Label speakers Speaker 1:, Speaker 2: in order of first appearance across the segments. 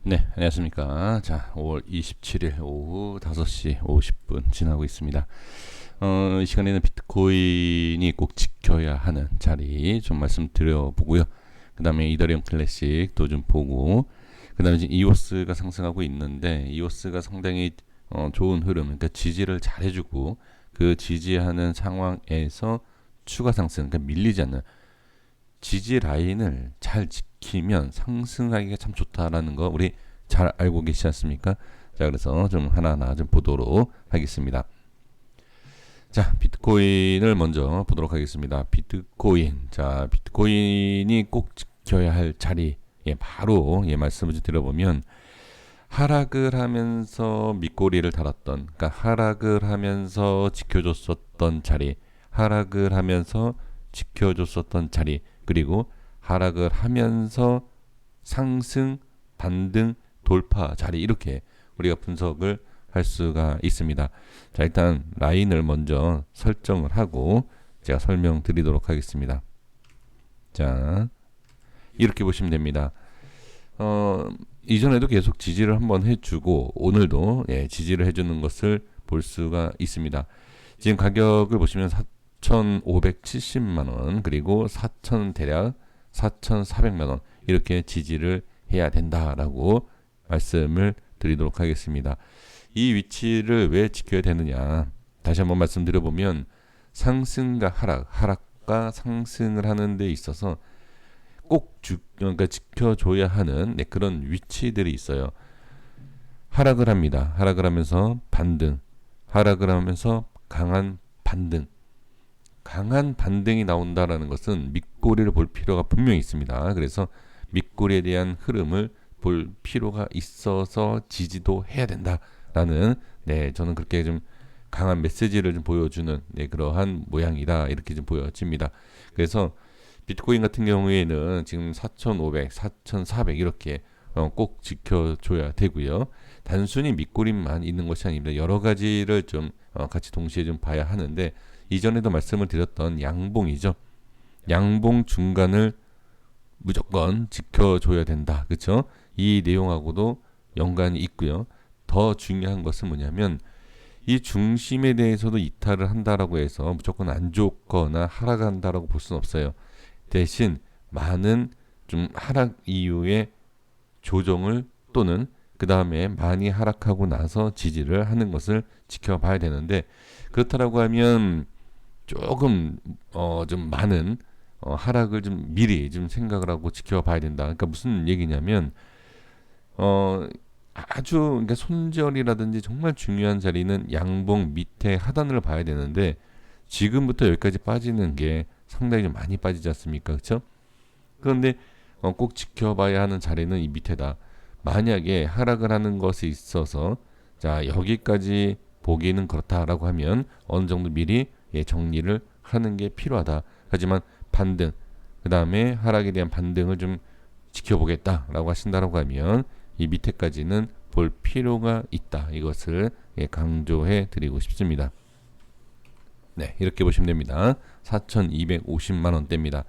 Speaker 1: 네, 안녕하십니까. 자, 5월 27일 오후 5시 50분 지나고 있습니다. 이 시간에는 비트코인이 꼭 지켜야 하는 자리 좀 말씀드려보고요. 그 다음에 이더리움 클래식도 좀 보고, 그 다음에 지금 이오스가 상승하고 있는데, 이오스가 상당히 좋은 흐름, 그러니까 지지를 잘 해주고, 그 지지하는 상황에서 추가 상승, 그러니까 밀리지 않는 지지 라인을 잘 지키면 상승하기가 참 좋다라는 거 우리 잘 알고 계시지 않습니까? 자, 그래서 좀 하나하나 좀 보도록 하겠습니다. 자, 비트코인을 먼저 보도록 하겠습니다. 비트코인. 자, 비트코인이 꼭 지켜야 할 자리. 예, 바로 예, 말씀을 좀 드려보면 하락을 하면서 밑꼬리를 달았던, 그러니까 하락을 하면서 지켜줬었던 자리, 하락을 하면서 지켜줬었던 자리, 그리고 하락을 하면서 상승, 반등, 돌파 자리 이렇게 우리가 분석을 할 수가 있습니다. 자, 일단 라인을 먼저 설정을 하고 제가 설명드리도록 하겠습니다. 자, 이렇게 보시면 됩니다. 이전에도 계속 지지를 한번 해주고 오늘도 예, 지지를 해주는 것을 볼 수가 있습니다. 지금 가격을 보시면 4,570만원 그리고 4,000 대략 4,400만원 이렇게 지지를 해야 된다라고 말씀을 드리도록 하겠습니다. 이 위치를 왜 지켜야 되느냐, 다시 한번 말씀드려보면 상승과 하락과 상승을 하는 데 있어서 꼭 그러니까 지켜줘야 하는 네, 그런 위치들이 있어요. 하락을 합니다. 하락을 하면서 반등, 하락을 하면서 강한 반등, 강한 반등이 나온다라는 것은 밑꼬리를 볼 필요가 분명히 있습니다. 그래서 밑꼬리에 대한 흐름을 볼 필요가 있어서 지지도 해야 된다라는 네, 저는 그렇게 좀 강한 메시지를 좀 보여주는 네, 그러한 모양이다 이렇게 좀 보여집니다. 그래서 비트코인 같은 경우에는 지금 4,500, 4,400 이렇게 꼭 지켜줘야 되고요. 단순히 밑꼬리만 있는 것이 아닙니다. 여러 가지를 좀 같이 동시에 좀 봐야 하는데, 이전에도 말씀을 드렸던 양봉이죠. 양봉 중간을 무조건 지켜줘야 된다. 그렇죠? 이 내용하고도 연관이 있고요. 더 중요한 것은 뭐냐면 이 중심에 대해서도 이탈을 한다라고 해서 무조건 안 좋거나 하락한다라고 볼 수는 없어요. 대신 많은 좀 하락 이후에 조정을 또는 그 다음에 많이 하락하고 나서 지지를 하는 것을 지켜봐야 되는데, 그렇다라고 하면 조금 좀 많은 하락을 좀 미리 좀 생각을 하고 지켜봐야 된다. 그러니까 무슨 얘기냐면 아주 그러니까 손절이라든지 정말 중요한 자리는 양봉 밑에 하단을 봐야 되는데 지금부터 여기까지 빠지는 게 상당히 좀 많이 빠지지 않습니까? 그렇죠? 그런데 꼭 지켜봐야 하는 자리는 이 밑에다. 만약에 하락을 하는 것에 있어서 자, 여기까지 보기는 그렇다라고 하면 어느 정도 미리 예, 정리를 하는 게 필요하다. 하지만 반등, 그 다음에 하락에 대한 반등을 좀 지켜보겠다라고 하신다라고 하면 이 밑에까지는 볼 필요가 있다. 이것을 예, 강조해 드리고 싶습니다. 네, 이렇게 보시면 됩니다. 4,250만 원대입니다.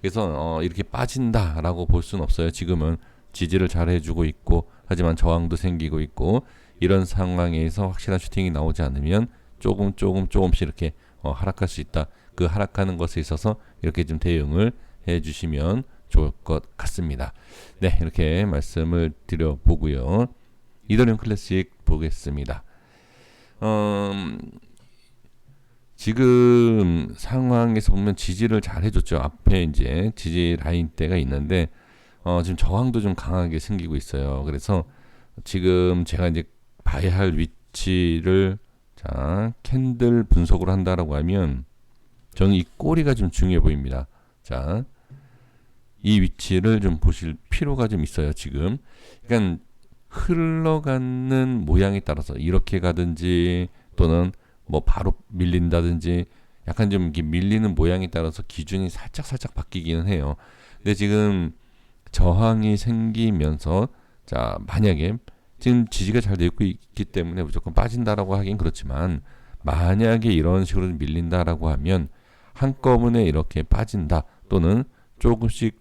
Speaker 1: 그래서 이렇게 빠진다라고 볼 수는 없어요. 지금은 지지를 잘 해주고 있고, 하지만 저항도 생기고 있고, 이런 상황에서 확실한 슈팅이 나오지 않으면 조금씩 이렇게 하락할 수 있다. 그 하락하는 것에 있어서 이렇게 좀 대응을 해주시면 좋을 것 같습니다. 네, 이렇게 말씀을 드려보고요. 이더리움 클래식 보겠습니다. 지금 상황에서 보면 지지를 잘 해줬죠. 앞에 이제 지지 라인대가 있는데 지금 저항도 좀 강하게 생기고 있어요. 그래서 지금 제가 이제 봐야 할 위치를 자, 캔들 분석으로 한다라고 하면 저는 이 꼬리가 좀 중요해 보입니다. 자, 이 위치를 좀 보실 필요가 좀 있어요. 지금 그러니까 흘러가는 모양에 따라서 이렇게 가든지 또는 뭐 바로 밀린다든지 약간 좀 이렇게 밀리는 모양에 따라서 기준이 살짝 바뀌기는 해요. 근데 지금 저항이 생기면서 자, 만약에 지금 지지가 잘 되고 있기 때문에 무조건 빠진다라고 하긴 그렇지만 만약에 이런 식으로 밀린다라고 하면 한꺼번에 이렇게 빠진다 또는 조금씩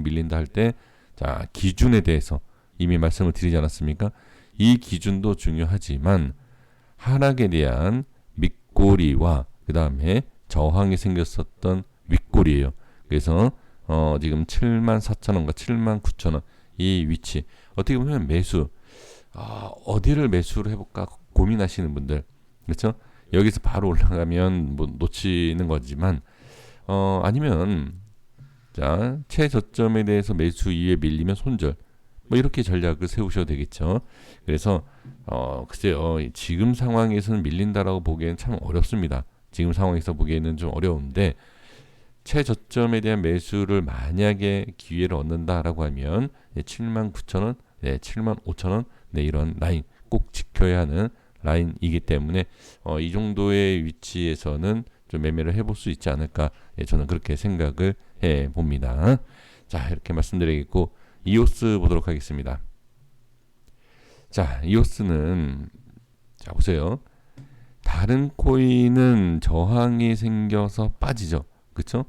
Speaker 1: 밀린다 할 때 자, 기준에 대해서 이미 말씀을 드리지 않았습니까? 이 기준도 중요하지만 하락에 대한 밑꼬리와 그 다음에 저항이 생겼었던 윗꼬리예요. 그래서 지금 74,000원과 79,000원 이 위치 어떻게 보면 매수 어디를 매수를 해볼까 고민하시는 분들 그렇죠? 여기서 바로 올라가면 뭐 놓치는 거지만 아니면 자 최저점에 대해서 매수 이후에 밀리면 손절 뭐 이렇게 전략을 세우셔도 되겠죠. 그래서 글쎄요 지금 상황에서는 밀린다라고 보기에는 참 어렵습니다. 지금 상황에서 보기에는 좀 어려운데 최저점에 대한 매수를 만약에 기회를 얻는다라고 하면 79,000원, 75,000원 이런 라인 꼭 지켜야 하는 라인이기 때문에 이 정도의 위치에서는 좀 매매를 해볼 수 있지 않을까 저는 그렇게 생각을 해 봅니다. 자 이렇게 말씀드리겠고 이오스 보도록 하겠습니다. 자 이오스는 자 보세요. 다른 코인은 저항이 생겨서 빠지죠. 그렇죠?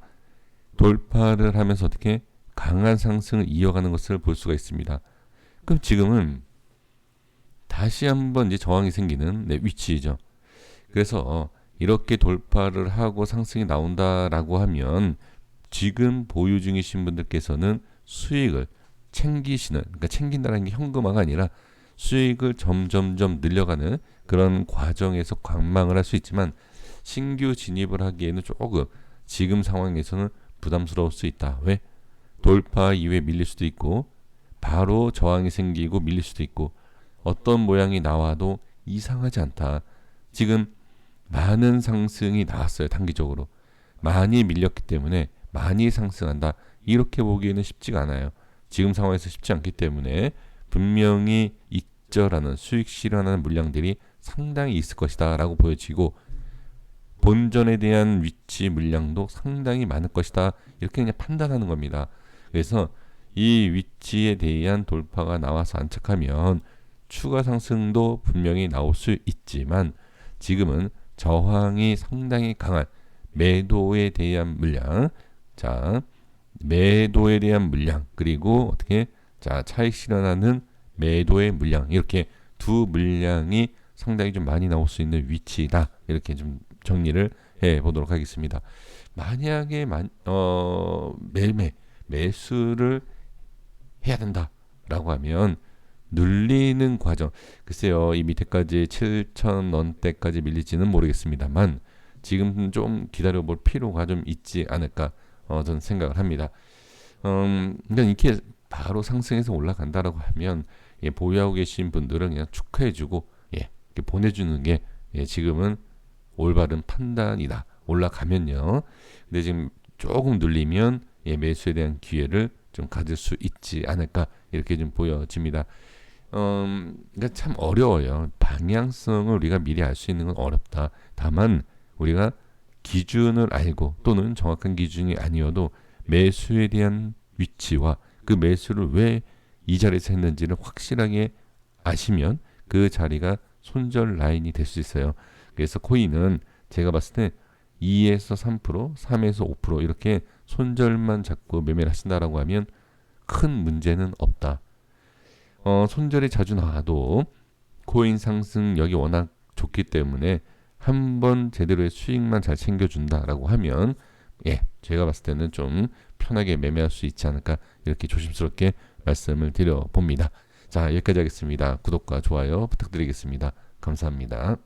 Speaker 1: 돌파를 하면서 어떻게 강한 상승을 이어가는 것을 볼 수가 있습니다. 그럼 지금은 다시 한번 이제 저항이 생기는 위치이죠. 그래서 이렇게 돌파를 하고 상승이 나온다라고 하면 지금 보유 중이신 분들께서는 수익을 챙기시는 그러니까 챙긴다는 게 현금화가 아니라 수익을 점점점 늘려가는 그런 과정에서 관망을 할 수 있지만 신규 진입을 하기에는 조금 지금 상황에서는 부담스러울 수 있다. 왜? 돌파 이후에 밀릴 수도 있고 바로 저항이 생기고 밀릴 수도 있고 어떤 모양이 나와도 이상하지 않다. 지금 많은 상승이 나왔어요. 단기적으로. 많이 밀렸기 때문에 많이 상승한다. 이렇게 보기에는 쉽지가 않아요. 지금 상황에서 쉽지 않기 때문에 분명히 익절하는 수익 실현하는 물량들이 상당히 있을 것이다 라고 보여지고 본전에 대한 위치 물량도 상당히 많을 것이다 이렇게 그냥 판단하는 겁니다. 그래서 이 위치에 대한 돌파가 나와서 안착하면 추가 상승도 분명히 나올 수 있지만 지금은 저항이 상당히 강한 매도에 대한 물량 자 매도에 대한 물량 그리고 어떻게 자 차익 실현하는 매도의 물량 이렇게 두 물량이 상당히 좀 많이 나올 수 있는 위치다 이렇게 좀 정리를 해 보도록 하겠습니다. 만약에 매수를 해야 된다라고 하면 눌리는 과정 글쎄요 이 밑에까지 7,000원대까지 밀릴지는 모르겠습니다만 지금 좀 기다려볼 필요가 좀 있지 않을까 저는 생각을 합니다. 그러니까 이렇게 바로 상승해서 올라간다라고 하면 보유하고 계신 분들은 그냥 축하해주고 이렇게 보내주는 게 지금은 올바른 판단이다. 올라가면요. 근데 지금 조금 눌리면 매수에 대한 기회를 좀 가질 수 있지 않을까 이렇게 좀 보여집니다. 그러니까 참 어려워요. 방향성을 우리가 미리 알 수 있는 건 어렵다. 다만 우리가 기준을 알고 또는 정확한 기준이 아니어도 매수에 대한 위치와 그 매수를 왜 이 자리에서 했는지를 확실하게 아시면 그 자리가 손절 라인이 될 수 있어요. 그래서 코인은 제가 봤을 때 2에서 3%, 3에서 5% 이렇게 손절만 잡고 매매를 하신다라고 하면 큰 문제는 없다. 손절이 자주 나와도 코인 상승력이 워낙 좋기 때문에 한번 제대로의 수익만 잘 챙겨준다라고 하면 제가 봤을 때는 좀 편하게 매매할 수 있지 않을까 이렇게 조심스럽게 말씀을 드려봅니다. 자 여기까지 하겠습니다. 구독과 좋아요 부탁드리겠습니다. 감사합니다.